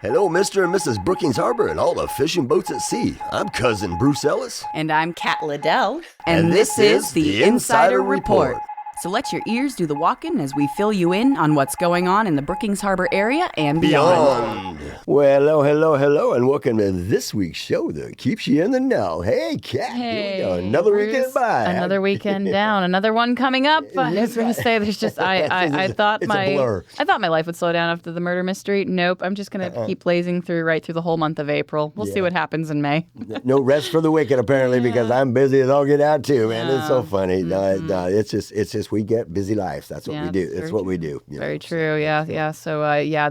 Hello, Mr. and Mrs. Brookings-Harbor and all the fishing boats at sea. I'm Cousin Bruce Ellis. And I'm Kat Liddell. And this is the Insider Report. So let your ears do the walking as we fill you in on what's going on in the Brookings-Harbor area and beyond. Well, hello, and welcome to this week's show that keeps you in the know. Hey, Kat, here we go. Another Bruce, weekend by. Another weekend down. Another one coming up. I was going to say, there's just I thought my life would slow down after the murder mystery. Nope, I'm just going to keep blazing right through the whole month of April. We'll see what happens in May. No rest for the wicked, apparently, because I'm busy as all get out too, man. It's so funny. Mm-hmm. No, it's just we get busy lives. That's what we do. It's what we do. Very true. Yeah. So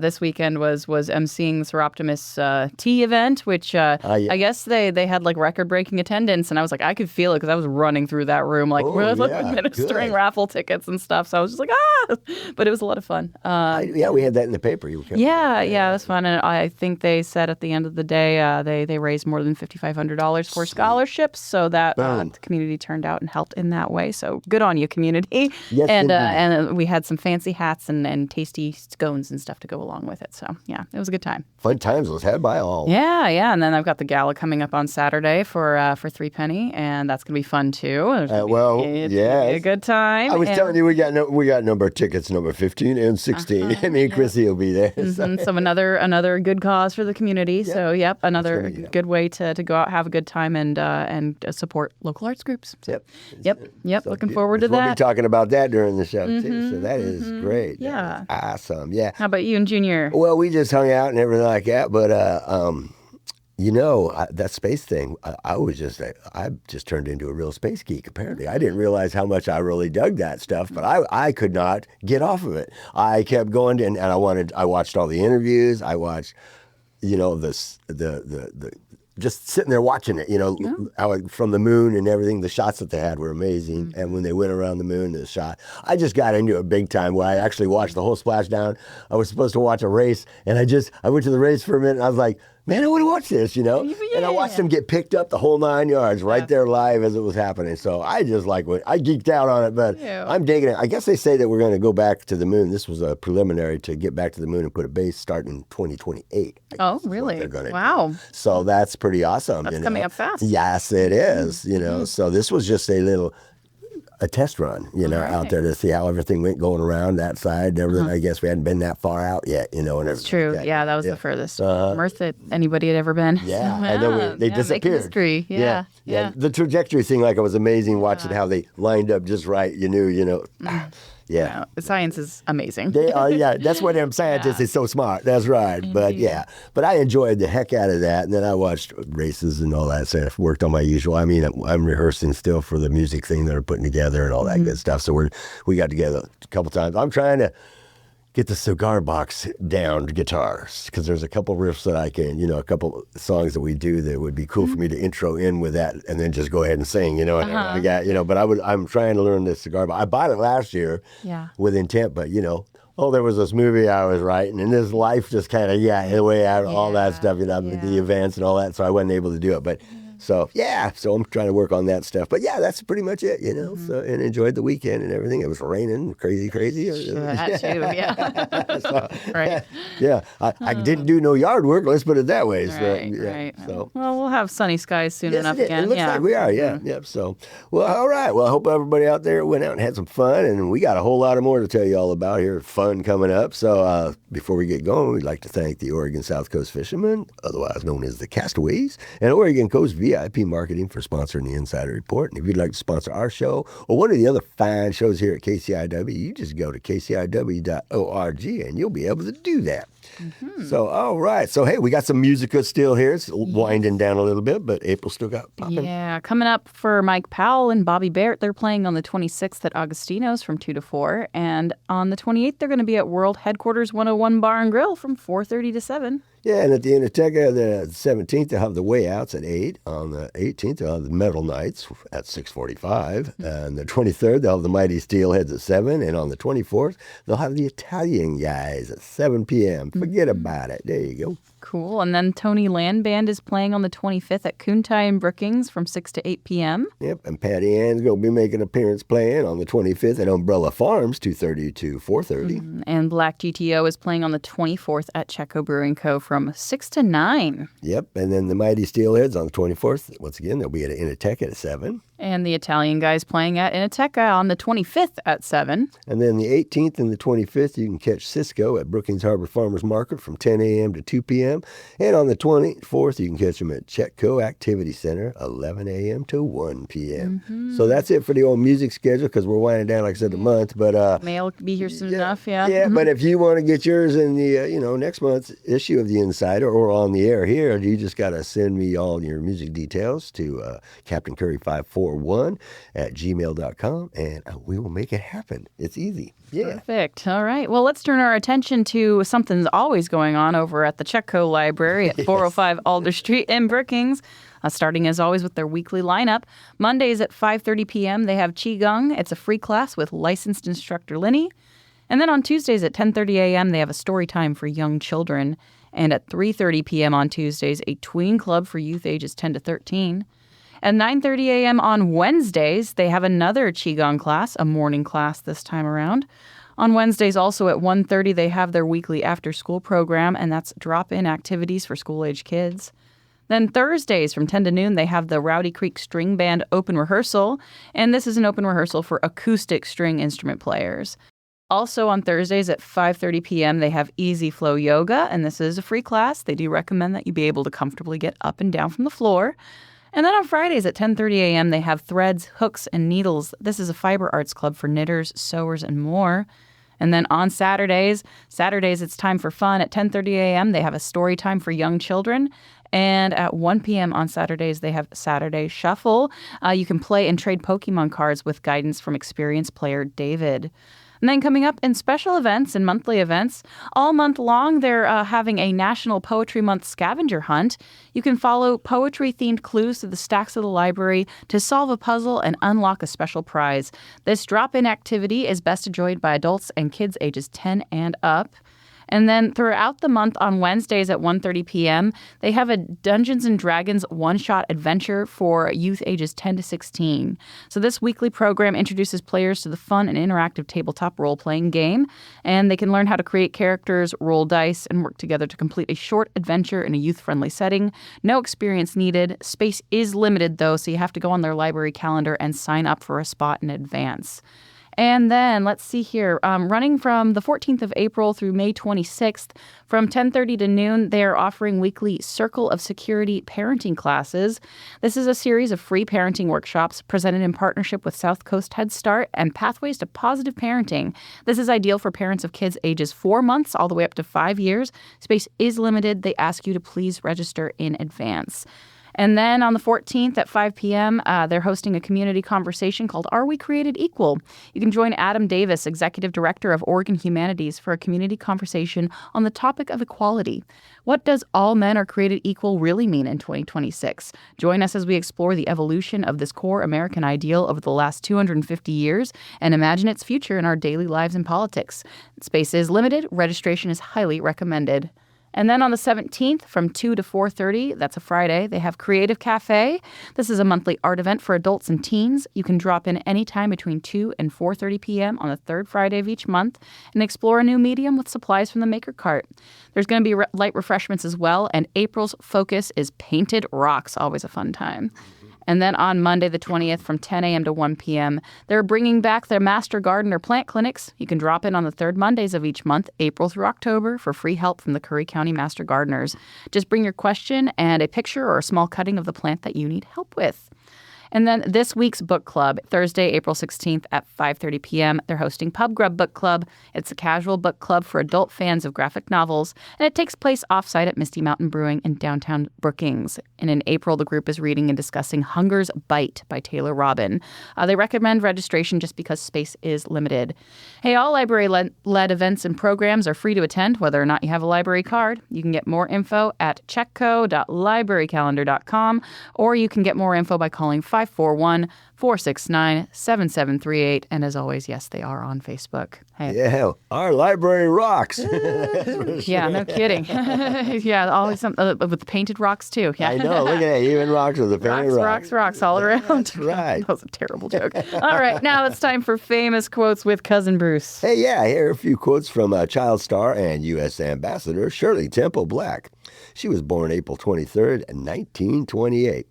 this weekend was emceeing the Seroptimus tea event, which I guess they had like record-breaking attendance, and I was like, I could feel it because I was running through that room administering raffle tickets and stuff. So I was just like, but it was a lot of fun. We had that in the paper. It was fun, and I think they said at the end of the day they raised more than $5,500 for scholarships, so that the community turned out and helped in that way. So good on you, community. Yes, and we had some fancy hats and tasty scones and stuff to go along with it. So yeah, it was a good time. Fun times was had by all. Yeah, and then I've got the gala coming up on Saturday for Threepenny, and that's gonna be fun too. It's gonna be a good time. I was telling you we got number tickets number 15 and 16. Me and Chrissy will be there. Mm-hmm. So another good cause for the community. Yeah. So another good way to go out, have a good time, and support local arts groups. So, Yep. So looking forward to that. We'll be talking about that during the show too. So that is great. Yeah. Awesome. Yeah. How about you and Junior? Well, we just hung out and everything like that, but that space thing, I just turned into a real space geek, apparently. I didn't realize how much I really dug that stuff, but I could not get off of it. I kept going, and I watched all the interviews. I watched, the just sitting there watching it, how from the moon and everything. The shots that they had were amazing. Mm-hmm. And when they went around the moon, the shot, I just got into it big time where I actually watched the whole splashdown. I was supposed to watch a race, and I went to the race for a minute, and I was like, man, I want to watch this, And I watched them get picked up the whole 9 yards right there live as it was happening. So I just I geeked out on it, but I'm digging it. I guess they say that we're going to go back to the moon. This was a preliminary to get back to the moon and put a base starting in 2028. Oh, really? Wow. So that's pretty awesome. That's coming up fast. Yes, it is, So this was just a test run, out there to see how everything went going around that side and everything. I guess we hadn't been that far out yet, and everything. It's true. Like that. Yeah, that was the furthest Earth that anybody had ever been. Yeah, and then they disappeared. History. Yeah. The trajectory thing, it was amazing watching how they lined up just right. Yeah. Science is amazing. They are, that's why them scientists is so smart. That's right. Indeed. But I enjoyed the heck out of that. And then I watched races and all that stuff. Worked on my usual. I mean, I'm rehearsing still for the music thing that they're putting together and all that good stuff. So we got together a couple times. I'm trying to get the cigar box down to guitars, because there's a couple riffs that I can, a couple songs that we do that would be cool for me to intro in with that, and then just go ahead and sing, and I got, but I'm trying to learn the cigar box. I bought it last year with intent, but there was this movie I was writing, and this life just kind of got in the way out of all that stuff, the events and all that, so I wasn't able to do it, but so I'm trying to work on that stuff. But that's pretty much it, So, and enjoyed the weekend and everything. It was raining, crazy. That too, So, right. Yeah, I didn't do no yard work. Let's put it that way. Right. So, well, we'll have sunny skies soon enough again. It looks like we are. Yeah. So, well, all right. Well, I hope everybody out there went out and had some fun, and we got a whole lot of more to tell you all about here. Fun coming up. So, before we get going, we'd like to thank the Oregon South Coast Fishermen, otherwise known as the Castaways, and Oregon Coast VIP Marketing for sponsoring the Insider Report. And if you'd like to sponsor our show or one of the other fine shows here at KCIW, you just go to kciw.org and you'll be able to do that. Mm-hmm. So, all right. So, hey, we got some music still here. It's winding down a little bit, but April still got popping. Yeah. Coming up for Mike Powell and Bobby Barrett, they're playing on the 26th at Augustino's from 2 to 4. And on the 28th, they're going to be at World Headquarters 101 Bar and Grill from 4:30 to 7. Yeah, and at the Enoteca, the 17th, they'll have the Way Outs at 8. On the 18th, they'll have the Metal Nights at 6:45. And the 23rd, they'll have the Mighty Steelheads at 7. And on the 24th, they'll have the Italian Guys at 7 p.m. Forget about it. There you go. Cool. And then Tony Land Band is playing on the 25th at Kuntai in Brookings from 6 to 8 p.m. Yep, and Patty Ann's going to be making an appearance playing on the 25th at Umbrella Farms, 2:30 to 4:30. And Black GTO is playing on the 24th at Chetco Brewing Co. from 6 to 9. Yep, and then the Mighty Steelheads on the 24th. Once again, they'll be at Inateca at 7. And the Italian guys playing at Inateca on the 25th at 7. And then the 18th and the 25th, you can catch Cisco at Brookings-Harbor Farmers Market from 10 a.m. to 2 p.m. And on the 24th, you can catch them at Chetco Activity Center, 11 a.m. to 1 p.m. Mm-hmm. So that's it for the old music schedule because we're winding down, like I said, a month. But Mail will be here soon enough, yeah. Yeah, but if you want to get yours in the next month's issue of The Insider or on the air here, you just got to send me all your music details to Captain Curry 541 at gmail.com, and we will make it happen. It's easy. Yeah. Perfect. All right. Well, let's turn our attention to something that's always going on over at the Chetco Library at 405 Alder Street in Brookings. Starting as always with their weekly lineup. Mondays at 5:30 p.m. they have Qigong. It's a free class with licensed instructor Linny. And then on Tuesdays at 10:30 a.m. they have a story time for young children. And at 3:30 p.m. on Tuesdays, a tween club for youth ages 10 to 13. At 9:30 a.m. on Wednesdays, they have another Qigong class, a morning class this time around. On Wednesdays, also at 1:30, they have their weekly after-school program, and that's drop-in activities for school-age kids. Then Thursdays from 10 to noon, they have the Rowdy Creek String Band open rehearsal, and this is an open rehearsal for acoustic string instrument players. Also on Thursdays at 5:30 p.m., they have Easy Flow Yoga, and this is a free class. They do recommend that you be able to comfortably get up and down from the floor. And then on Fridays at 10:30 a.m., they have Threads, Hooks, and Needles. This is a fiber arts club for knitters, sewers, and more. And then on Saturdays, it's time for fun. At 10:30 a.m., they have a story time for young children. And at 1 p.m. on Saturdays, they have Saturday Shuffle. You can play and trade Pokemon cards with guidance from experienced player David. And then coming up in special events and monthly events, all month long, they're having a National Poetry Month scavenger hunt. You can follow poetry-themed clues to the stacks of the library to solve a puzzle and unlock a special prize. This drop-in activity is best enjoyed by adults and kids ages 10 and up. And then throughout the month on Wednesdays at 1:30 p.m., they have a Dungeons & Dragons one-shot adventure for youth ages 10 to 16. So this weekly program introduces players to the fun and interactive tabletop role-playing game, and they can learn how to create characters, roll dice, and work together to complete a short adventure in a youth-friendly setting. No experience needed. Space is limited, though, so you have to go on their library calendar and sign up for a spot in advance. And then, let's see here, running from the 14th of April through May 26th, from 10:30 to noon, they are offering weekly Circle of Security parenting classes. This is a series of free parenting workshops presented in partnership with South Coast Head Start and Pathways to Positive Parenting. This is ideal for parents of kids ages 4 months all the way up to 5 years. Space is limited. They ask you to please register in advance. And then on the 14th at 5 p.m., they're hosting a community conversation called Are We Created Equal? You can join Adam Davis, Executive Director of Oregon Humanities, for a community conversation on the topic of equality. What does all men are created equal really mean in 2026? Join us as we explore the evolution of this core American ideal over the last 250 years and imagine its future in our daily lives and politics. Space is limited. Registration is highly recommended. And then on the 17th from 2 to 4:30, that's a Friday, they have Creative Cafe. This is a monthly art event for adults and teens. You can drop in anytime between 2 and 4:30 p.m. on the third Friday of each month and explore a new medium with supplies from the Maker Cart. There's going to be light refreshments as well, and April's focus is Painted Rocks, always a fun time. And then on Monday, the 20th, from 10 a.m. to 1 p.m., they're bringing back their Master Gardener plant clinics. You can drop in on the third Mondays of each month, April through October, for free help from the Curry County Master Gardeners. Just bring your question and a picture or a small cutting of the plant that you need help with. And then this week's book club, Thursday, April 16th at 5:30 p.m., they're hosting Pub Grub Book Club. It's a casual book club for adult fans of graphic novels, and it takes place off-site at Misty Mountain Brewing in downtown Brookings. And in April, the group is reading and discussing Hunger's Bite by Taylor Robin. They recommend registration just because space is limited. Hey, all library-led events and programs are free to attend, whether or not you have a library card. You can get more info at chetco.librarycalendar.com, or you can get more info by calling 5 541-469-7738. And as always, yes, they are on Facebook. Hey. Yeah, our library rocks. Yeah, no kidding. Yeah, always some with painted rocks too. Yeah. I know. Look at that. Even rocks with a painted Rocks all around. That's right. That was a terrible joke. All right, now it's time for famous quotes with Cousin Bruce. Hey, yeah, here are a few quotes from child star and U.S. Ambassador Shirley Temple Black. She was born April 23rd, 1928.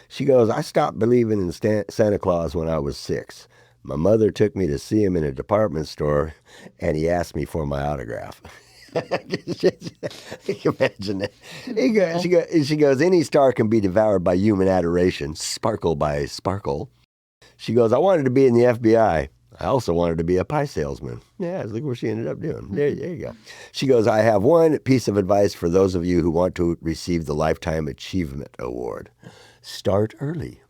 She goes, I stopped believing in Santa Claus when I was 6. My mother took me to see him in a department store, and he asked me for my autograph. Imagine that. She goes, any star can be devoured by human adoration, sparkle by sparkle. She goes, I wanted to be in the FBI. I also wanted to be a pie salesman. Yeah, look what she ended up doing. There you go. She goes, I have one piece of advice for those of you who want to receive the Lifetime Achievement Award. Start early.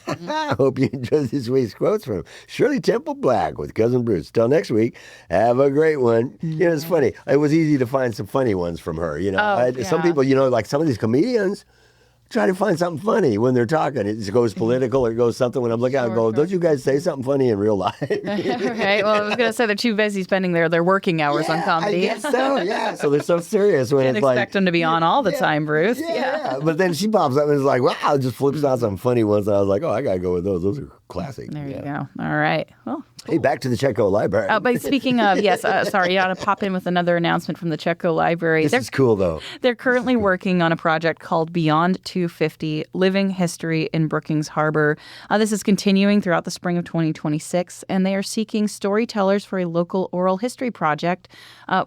I hope you enjoyed this week's quotes from Shirley Temple Black with Cousin Bruce. Till next week, have a great one. You know, it's funny. It was easy to find some funny ones from her. You know, some people, you know, like some of these comedians, try to find something funny when they're talking. It goes political or it goes something. When I'm looking out, I go, don't you guys say something funny in real life? Right. Well, I was going to say they're too busy spending their working hours on comedy. I guess so, yeah. So they're so serious when Can't it's like. expect them to be on all the time, Bruce. Yeah. But then she pops up and is like, wow, just flips out some funny ones. And I was like, oh, I got to go with those. Those are classic. There you go. All right. Well, hey, back to the Chetco Library. But speaking of, yes, sorry, I ought to pop in with another announcement from the Chetco Library. This is cool, though. They're currently working on a project called Beyond 250, Living History in Brookings-Harbor. This is continuing throughout the spring of 2026, and they are seeking storytellers for a local oral history project.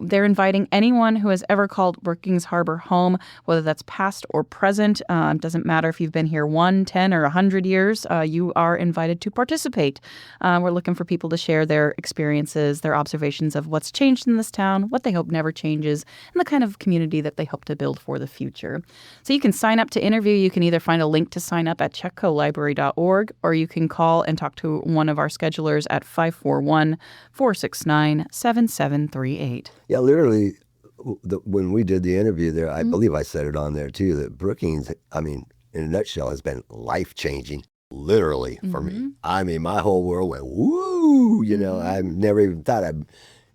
They're inviting anyone who has ever called Brookings-Harbor home, whether that's past or present. Doesn't matter if you've been here 1, 10, or 100 years. You are invited to participate. We're looking for people to share their experiences, their observations of what's changed in this town, what they hope never changes, and the kind of community that they hope to build for the future. So you can sign up to interview. You can either find a link to sign up at chetcolibrary.org, or you can call and talk to one of our schedulers at 541-469-7738. Yeah, literally, when we did the interview there, I believe I said it on there too, that Brookings, I mean, in a nutshell, has been life-changing. Literally for me. I mean, my whole world went woo. You know, I never even thought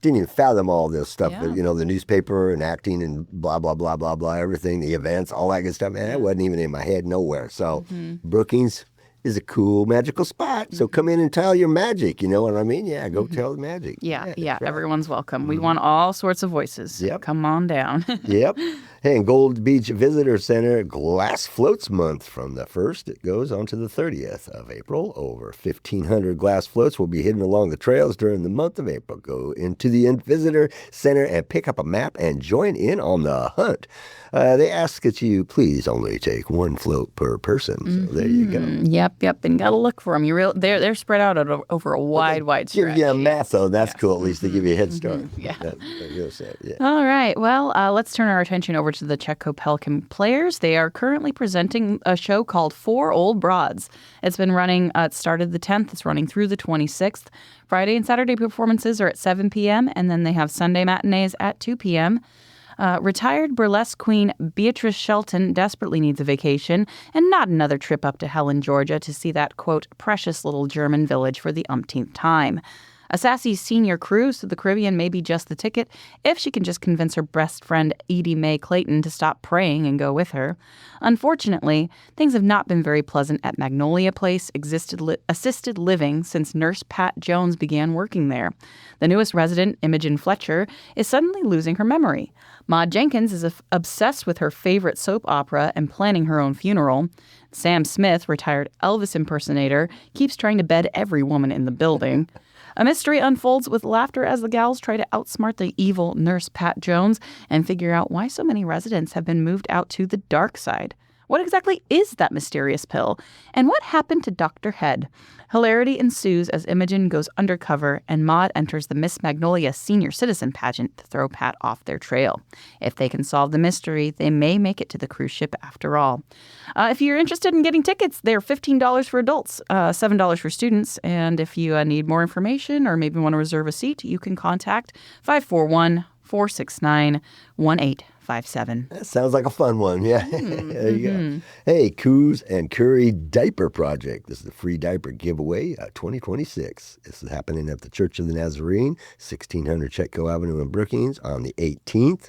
didn't even fathom all this stuff. Yeah. You know, the newspaper and acting and blah blah blah blah blah, everything, the events, all that good stuff. Man, that wasn't even in my head nowhere. So Brookings is a cool, magical spot. So come in and tell your magic. You know what I mean? Yeah, go tell the magic. Yeah. Right. Everyone's welcome. We want all sorts of voices. Yep. Come on down. Yep. Hey, and Gold Beach Visitor Center Glass Floats Month from the 1st. It goes on to the 30th of April. Over 1,500 glass floats will be hidden along the trails during the month of April. Go into the Visitor Center and pick up a map and join in on the hunt. They ask that you please only take one float per person. So there you go. Yep. And got to look for them. They're spread out over a wide stretch. Yeah, map, though. That's cool. At least they give you a head start. Yeah. Yeah. All right. Well, let's turn our attention over to the Chetco Pelican Players. They are currently presenting a show called Four Old Broads. It's been running, it started the 10th. It's running through the 26th. Friday and Saturday performances are at 7 p.m., and then they have Sunday matinees at 2 p.m. Retired burlesque queen Beatrice Shelton desperately needs a vacation and not another trip up to Helen, Georgia to see that, quote, precious little German village for the umpteenth time. A sassy senior cruise to the Caribbean may be just the ticket if she can just convince her best friend Edie Mae Clayton to stop praying and go with her. Unfortunately, things have not been very pleasant at Magnolia Place assisted living since Nurse Pat Jones began working there. The newest resident, Imogen Fletcher, is suddenly losing her memory. Maud Jenkins is obsessed with her favorite soap opera and planning her own funeral. Sam Smith, retired Elvis impersonator, keeps trying to bed every woman in the building. A mystery unfolds with laughter as the gals try to outsmart the evil Nurse Pat Jones and figure out why so many residents have been moved out to the dark side. What exactly is that mysterious pill? And what happened to Dr. Head? Hilarity ensues as Imogen goes undercover and Maud enters the Miss Magnolia Senior Citizen pageant to throw Pat off their trail. If they can solve the mystery, they may make it to the cruise ship after all. If you're interested in getting tickets, they're $15 for adults, $7 for students. And if you need more information or maybe want to reserve a seat, you can contact 541-469-1855. 888-478-5857. That sounds like a fun one. Yeah. There you go. Hey, Coos and Curry Diaper Project. This is the free diaper giveaway 2026. This is happening at the Church of the Nazarene, 1600 Chetco Avenue in Brookings on the 18th.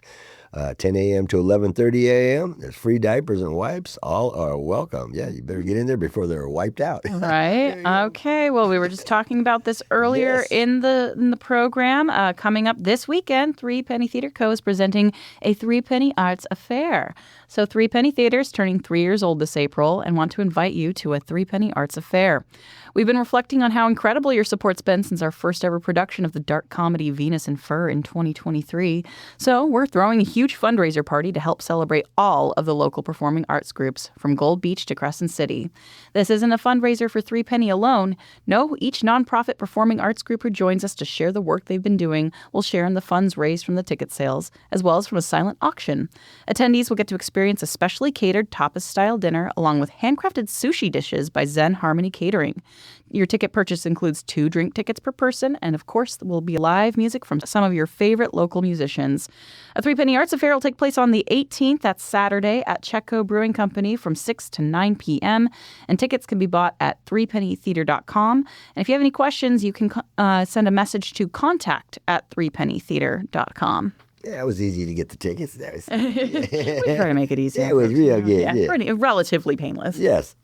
10 a.m. to 11:30 a.m. There's free diapers and wipes. All are welcome. Yeah, you better get in there before they're wiped out. Right. Okay. Well, we were just talking about this earlier in the program. Coming up this weekend, Threepenny Theater Co. is presenting a Threepenny Arts Affair. So Threepenny Theater is turning 3 years old this April and want to invite you to a Threepenny Arts Affair. We've been reflecting on how incredible your support's been since our first ever production of the dark comedy Venus and Fur in 2023. So we're throwing a huge fundraiser party to help celebrate all of the local performing arts groups from Gold Beach to Crescent City. This isn't a fundraiser for Threepenny alone. No, each nonprofit performing arts group who joins us to share the work they've been doing will share in the funds raised from the ticket sales, as well as from a silent auction. Attendees will get to experience a specially catered tapas-style dinner along with handcrafted sushi dishes by Zen Harmony Catering. Your ticket purchase includes 2 drink tickets per person, and of course, there will be live music from some of your favorite local musicians. A Threepenny Arts Affair will take place on the 18th, that's Saturday, at Chetco Brewing Company from 6 to 9 p.m., and tickets can be bought at threepennytheater.com. And if you have any questions, you can send a message to contact@threepennytheater.com. Yeah, it was easy to get the tickets. We try to make it easy. Yeah, it was real good. Yeah. Pretty, relatively painless. Yes.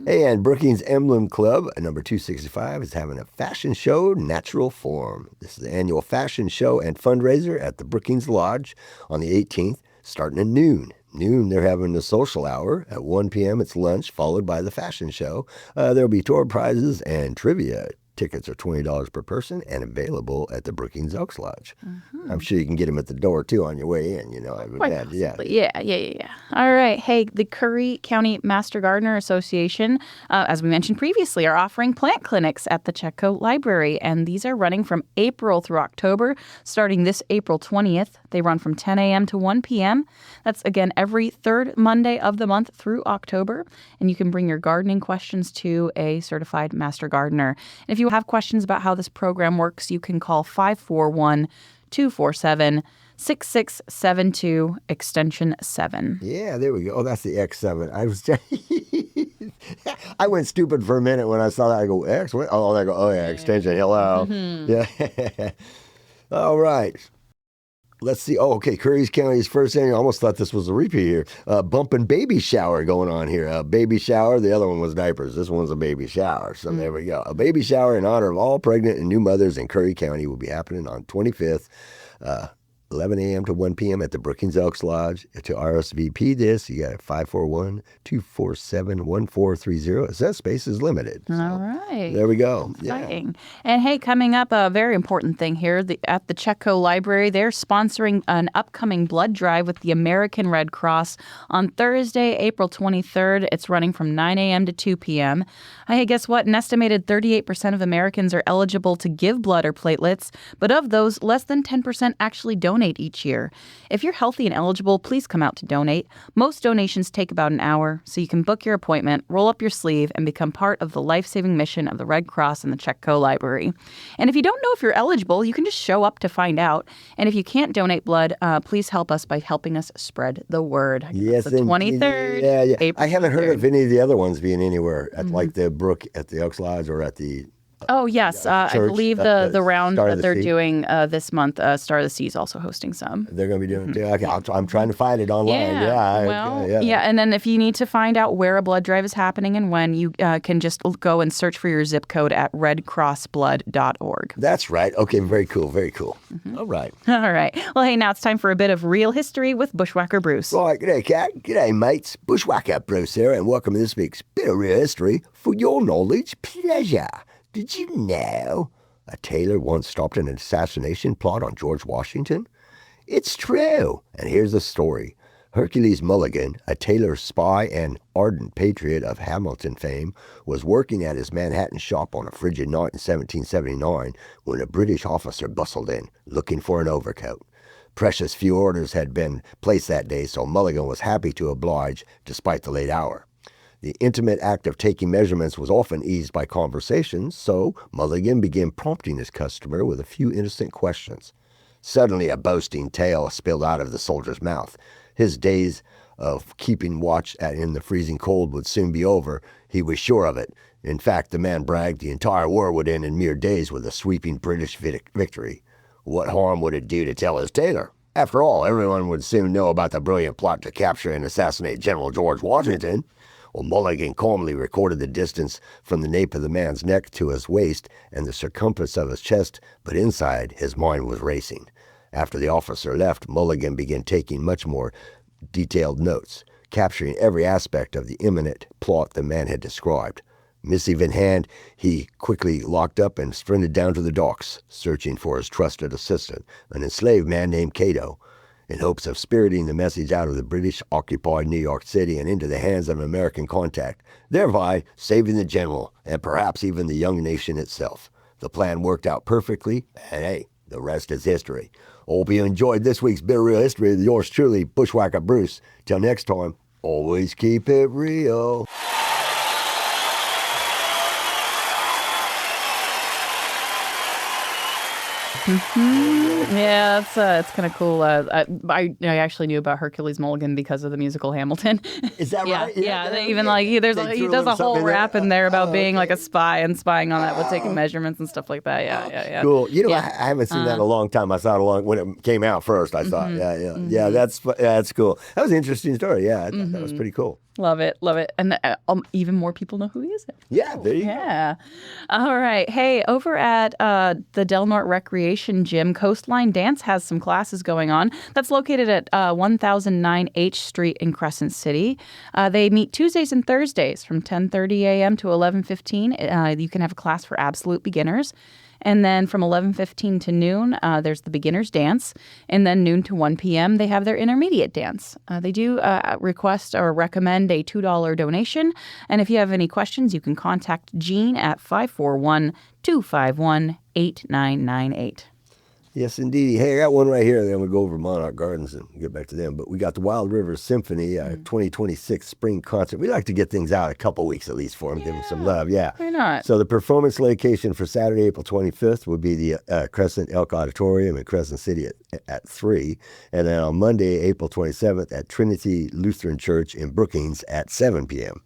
Hey, and Brookings Emblem Club, number 265, is having a fashion show, Natural Form. This is the annual fashion show and fundraiser at the Brookings Lodge on the 18th, starting at noon. They're having a social hour. At 1 p.m., it's lunch, followed by the fashion show. There'll be tour prizes and trivia. Tickets are $20 per person and available at the Brookings Elks Lodge. I'm sure you can get them at the door, too, on your way in. Yeah. All right. Hey, the Curry County Master Gardener Association, as we mentioned previously, are offering plant clinics at the Chetco Library, and these are running from April through October, starting this April 20th. They run from 10 a.m. to 1 p.m. That's, again, every third Monday of the month through October, and you can bring your gardening questions to a certified master gardener. And if you have questions about how this program works, you can call 541-247-6672, extension 7. Yeah, there we go. Oh, that's the X7. I went stupid for a minute when I saw that. I go, X? What? Oh, I go, oh, yeah, extension. Hello. Yeah. All right. Let's see. Oh, okay. Curry County's first annual. I almost thought this was a repeat here. Bumping baby shower going on here. Baby shower. The other one was diapers. This one's a baby shower. So there we go. A baby shower in honor of all pregnant and new mothers in Curry County will be happening on 25th. 11 a.m. to 1 p.m. at the Brookings Elks Lodge. To RSVP this, you got 541-247-1430. It says space is limited. So all right. There we go. Exciting. Yeah. And hey, coming up, a very important thing here at the Chetco Library, they're sponsoring an upcoming blood drive with the American Red Cross on Thursday, April 23rd. It's running from 9 a.m. to 2 p.m. Hey, guess what? An estimated 38% of Americans are eligible to give blood or platelets, but of those, less than 10% actually donate each year. If you're healthy and eligible, please come out to donate. Most donations take about an hour, so you can book your appointment, roll up your sleeve, and become part of the life-saving mission of the Red Cross and the Chetco Library. And if you don't know if you're eligible, you can just show up to find out. And if you can't donate blood, please help us by helping us spread the word. Yes, the 23rd. Yeah. April I haven't heard 3rd. of any of the other ones being anywhere at like the Brook at the Elks Lodge or at the Oh, yes. I believe the round Star of that the they're Sea. doing this month, Star of the Sea is also hosting some. They're going to be doing it too. Okay, I'm trying to find it online. Yeah. And then if you need to find out where a blood drive is happening and when, you can just go and search for your zip code at redcrossblood.org. That's right. Okay, very cool. Very cool. All right. All right. Well, hey, now it's time for a bit of real history with Bushwhacker Bruce. All right, g'day, Cat. G'day, mates. Bushwhacker Bruce here, and welcome to this week's bit of real history for your knowledge pleasure. Did you know a tailor once stopped an assassination plot on George Washington? It's true, and here's the story. Hercules Mulligan, a tailor spy and ardent patriot of Hamilton fame, was working at his Manhattan shop on a frigid night in 1779 when a British officer bustled in, looking for an overcoat. Precious few orders had been placed that day, so Mulligan was happy to oblige despite the late hour. The intimate act of taking measurements was often eased by conversations, so Mulligan began prompting his customer with a few innocent questions. Suddenly, a boasting tale spilled out of the soldier's mouth. His days of keeping watch in the freezing cold would soon be over. He was sure of it. In fact, the man bragged the entire war would end in mere days with a sweeping British victory. What harm would it do to tell his tailor? After all, everyone would soon know about the brilliant plot to capture and assassinate General George Washington. Well, Mulligan calmly recorded the distance from the nape of the man's neck to his waist and the circumference of his chest, but inside his mind was racing. After the officer left, Mulligan began taking much more detailed notes, capturing every aspect of the imminent plot the man had described. Missive in hand, he quickly locked up and sprinted down to the docks, searching for his trusted assistant, an enslaved man named Cato, in hopes of spiriting the message out of the British-occupied New York City and into the hands of an American contact, thereby saving the general and perhaps even the young nation itself. The plan worked out perfectly, and hey, the rest is history. Hope you enjoyed this week's Bit of Real History with yours truly, Bushwhacker Bruce. Till next time, always keep it real. Yeah, it's kind of cool. I actually knew about Hercules Mulligan because of the musical Hamilton. Is that right? Yeah. Even like he does a whole rap in there about being like a spy and spying on that with taking measurements and stuff like that. Yeah. Cool. I haven't seen that in a long time. I saw it when it came out first. I thought, that's cool. That was an interesting story. Yeah, I thought that was pretty cool. Love it. And even more people know who he is. Yeah, there you go. Yeah. All right. Hey, over at the Del Norte Recreation Gym, Coastline Dance has some classes going on. That's located at 1009 H Street in Crescent City. They meet Tuesdays and Thursdays from 10:30 a.m. to 11:15. You can have a class for absolute beginners. And then from 11:15 to noon, there's the beginner's dance. And then noon to 1 p.m., they have their intermediate dance. They do request or recommend a $2 donation. And if you have any questions, you can contact Jean at 541-251-8998. Yes, indeed. Hey, I got one right here. Then we'll go over Monarch Gardens and get back to them. But we got the Wild River Symphony 2026 spring concert. We like to get things out a couple weeks at least for them, give them some love. Yeah. Why not? So the performance location for Saturday, April 25th would be the Crescent Elk Auditorium in Crescent City at 3. And then on Monday, April 27th at Trinity Lutheran Church in Brookings at 7 p.m.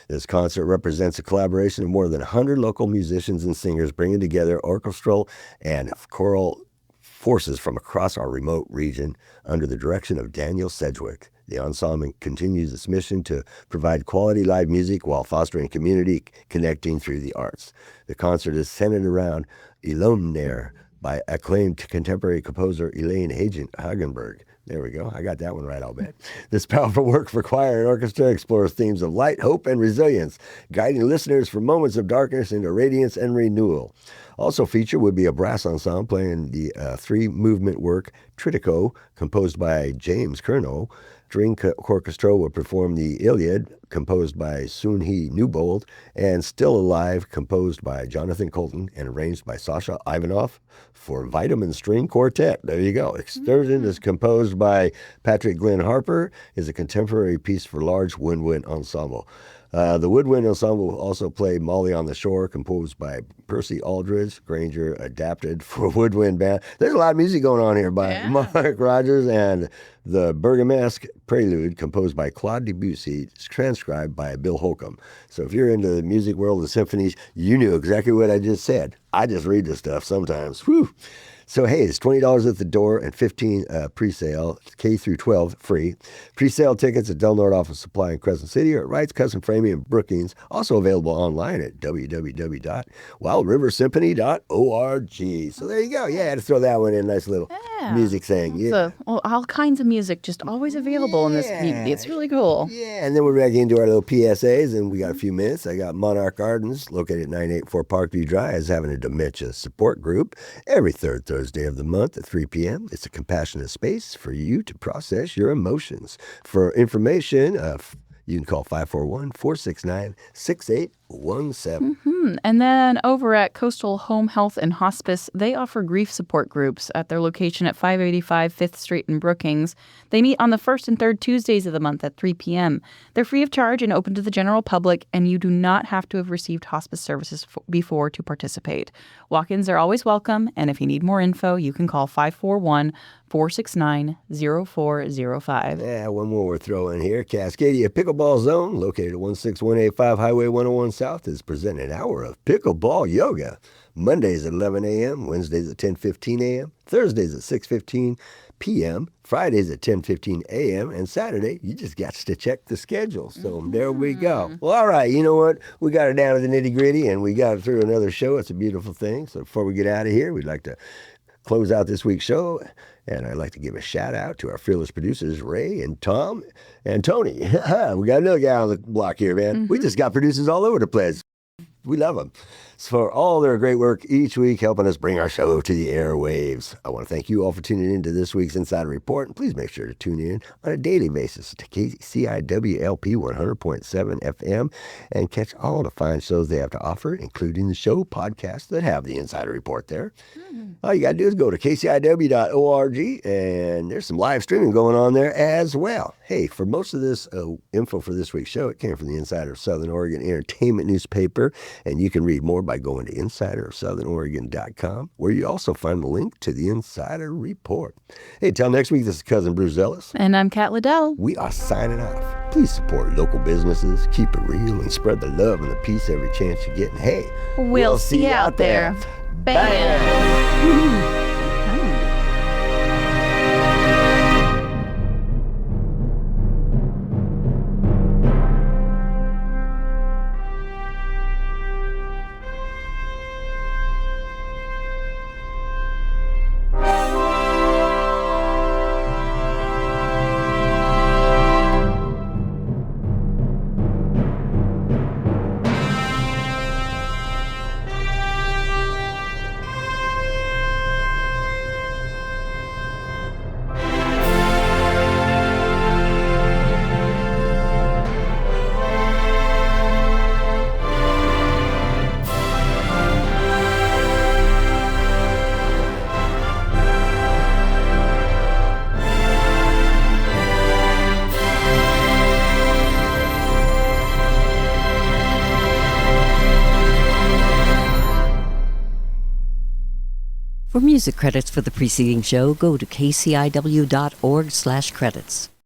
This concert represents a collaboration of more than 100 local musicians and singers bringing together orchestral and choral forces from across our remote region under the direction of Daniel Sedgwick. The ensemble continues its mission to provide quality live music while fostering community connecting through the arts. The concert is centered around Illuminaire by acclaimed contemporary composer Elaine Hagenberg. There we go. I got that one right, I'll bet. This powerful work for choir and orchestra explores themes of light, hope, and resilience, guiding listeners from moments of darkness into radiance and renewal. Also featured would be a brass ensemble playing the three-movement work Trittico, composed by James Kernow. String orchestra will perform the Iliad, composed by Sun-Hee Newbold, and Still Alive, composed by Jonathan Colton and arranged by Sasha Ivanov for Vitamin String Quartet. There you go. Excursion is composed by Patrick Glenn Harper, is a contemporary piece for large woodwind ensemble. The Woodwind Ensemble will also play Molly on the Shore, composed by Percy Aldridge, Granger, adapted for woodwind band. There's a lot of music going on here by Mark Rogers, and the Bergamasque Prelude, composed by Claude Debussy, transcribed by Bill Holcomb. So if you're into the music world of symphonies, you knew exactly what I just said. I just read this stuff sometimes. Whew. So, hey, it's $20 at the door and $15 pre-sale, K through 12 free. Pre-sale tickets at Del Norte Office Supply in Crescent City or at Wright's Custom Framing in Brookings. Also available online at www.wildriversymphony.org. So there you go. Yeah, I had to throw that one in. Nice little music thing. Yeah. All kinds of music just always available in this community. It's really cool. Yeah, and then we're back into our little PSAs, and we got a few minutes. I got Monarch Gardens, located at 984 Parkview Drive, is having a dementia support group every third Thursday of the month at 3 p.m. It's a compassionate space for you to process your emotions. For information, you can call 541-469-6800. And then over at Coastal Home Health and Hospice, they offer grief support groups at their location at 585 5th Street in Brookings. They meet on the first and third Tuesdays of the month at 3 p.m. They're free of charge and open to the general public, and you do not have to have received hospice services before to participate. Walk-ins are always welcome, and if you need more info, you can call 541-469-0405. Yeah, one more we're throwing here. Cascadia Pickleball Zone, located at 16185 Highway 101 South, is presenting an hour of pickleball yoga. Mondays at 11 a.m., Wednesdays at 10:15 a.m., Thursdays at 6:15 p.m., Fridays at 10:15 a.m., and Saturday, you just got to check the schedule. So there we go. Well, all right, you know what? We got it down to the nitty-gritty, and we got it through another show. It's a beautiful thing. So before we get out of here, we'd like to close out this week's show, and I'd like to give a shout out to our fearless producers, Ray and Tom and Tony. We got another guy on the block here, man. We just got producers all over the place. We love them for all their great work each week, helping us bring our show to the airwaves. I want to thank you all for tuning in to this week's Insider Report, and please make sure to tune in on a daily basis to KCIWLP 100.7 FM and catch all the fine shows they have to offer, including the show podcasts that have the Insider Report there. All you got to do is go to kciw.org, and there's some live streaming going on there as well. Hey, for most of this info for this week's show, it came from the Insider of Southern Oregon Entertainment newspaper, and you can read more by going to insiderofsouthernoregon.com, where you also find the link to the Insider Report. Hey, till next week, this is Cousin Bruce Ellis. And I'm Kat Liddell. We are signing off. Please support local businesses, keep it real, and spread the love and the peace every chance you get. And hey, we'll see you out there. Bam! For music credits for the preceding show, go to kciw.org/credits.